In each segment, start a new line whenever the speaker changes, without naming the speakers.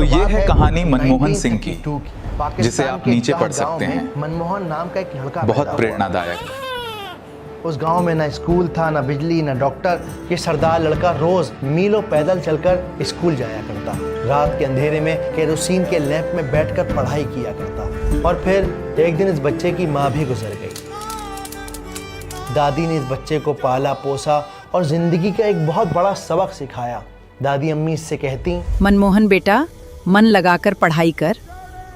तो ये है कहानी मनमोहन सिंह की, जिसे आप नीचे पढ़ सकते हैं।
मनमोहन नाम का एक लड़का
बहुत प्रेरणादायक।
उस गांव में ना स्कूल था, ना बिजली, ना डॉक्टर। ये सरदार लड़का रोज मीलों पैदल चलकर स्कूल जाया करता। रात के अंधेरे में केरोसिन के लैंप में बैठकर पढ़ाई किया करता। और फिर एक दिन इस बच्चे की माँ भी गुजर गई। दादी ने इस बच्चे को पाला पोसा और जिंदगी का एक बहुत बड़ा सबक सिखाया। दादी अम्मी इससे कहती,
मनमोहन बेटा, मन लगाकर पढ़ाई कर।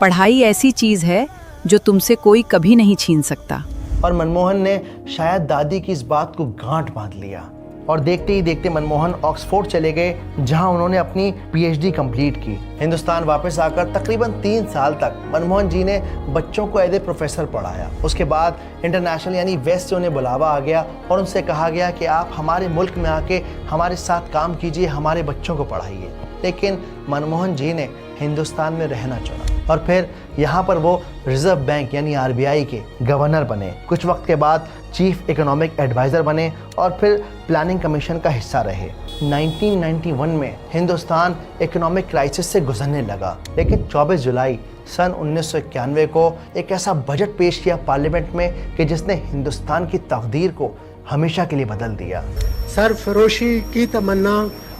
पढ़ाई ऐसी चीज है जो तुमसे कोई कभी नहीं छीन सकता।
और मनमोहन ने शायद दादी की इस बात को गांठ बांध लिया और देखते ही देखते मनमोहन ऑक्सफोर्ड चले गए, जहां उन्होंने अपनी पीएचडी कंप्लीट की। हिंदुस्तान वापस आकर तकरीबन 3 साल तक मनमोहन जी ने बच्चों को एज ए प्रोफेसर पढ़ाया। उसके बाद इंटरनेशनल यानी वेस्ट से उन्हें बुलावा आ गया और उनसे कहा गया कि आप हमारे मुल्क में आके हमारे साथ काम कीजिए, हमारे बच्चों को पढ़ाइए। लेकिन मनमोहन जी ने हिंदुस्तान में रहना चुना और फिर यहाँ पर वो रिजर्व बैंक यानी आरबीआई के गवर्नर बने। कुछ वक्त के बाद चीफ इकोनॉमिक एडवाइज़र बने और फिर प्लानिंग कमीशन का हिस्सा रहे। 1991 में हिंदुस्तान इकोनॉमिक क्राइसिस से गुजरने लगा, लेकिन 24 जुलाई सन 1991 को एक ऐसा बजट पेश किया पार्लियामेंट में कि जिसने हिंदुस्तान की तकदीर को हमेशा के लिए बदल दिया।
सरफरोशी की तमन्ना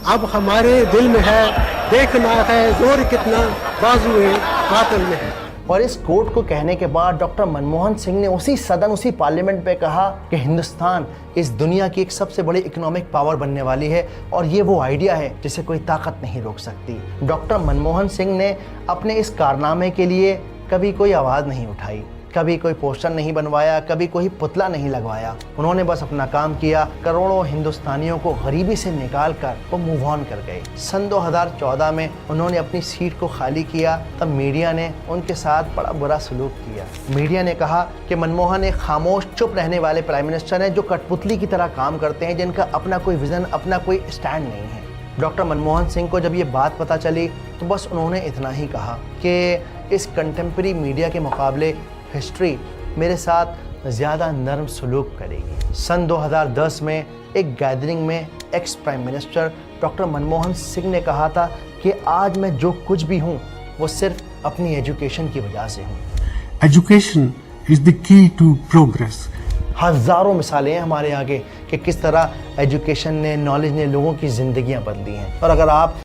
अब हमारे दिल में है, देखना है जोर कितना बाजुए कातिल में है।
और इस कोट को कहने के बाद डॉक्टर मनमोहन सिंह ने उसी सदन, उसी पार्लियामेंट पे कहा कि हिंदुस्तान इस दुनिया की एक सबसे बड़ी इकोनॉमिक पावर बनने वाली है और ये वो आइडिया है जिसे कोई ताकत नहीं रोक सकती। डॉक्टर मनमोहन सिंह ने अपने इस कारनामे के लिए कभी कोई आवाज़ नहीं उठाई, कभी कोई पोस्टर नहीं बनवाया, कभी कोई पुतला नहीं लगवाया। उन्होंने बस अपना काम किया। करोड़ों हिंदुस्तानियों को गरीबी से निकाल कर वो मूव ऑन कर गए। सन 2014 में उन्होंने अपनी सीट को खाली किया, तब मीडिया ने उनके साथ बड़ा बुरा सलूक किया। मीडिया ने कहा कि मनमोहन एक खामोश चुप रहने वाले प्राइम मिनिस्टर हैं जो कठपुतली की तरह काम करते हैं, जिनका अपना कोई विजन, अपना कोई स्टैंड नहीं है। डॉक्टर मनमोहन सिंह को जब ये बात पता चली तो बस उन्होंने इतना ही कहा कि इस कंटेम्प्रेरी मीडिया के मुकाबले हिस्ट्री मेरे साथ ज़्यादा नरम सलूक करेगी। सन 2010 में एक गैदरिंग में ex prime minister doctor Manmohan Singh ने कहा था कि आज मैं जो कुछ भी हूँ वो सिर्फ अपनी एजुकेशन की वजह से हूँ।
Education is the key to progress.
हज़ारों मिसालें हैं हमारे आगे कि किस तरह एजुकेशन ने, नॉलेज ने लोगों की ज़िंदगियाँ बदली हैं। और अगर आप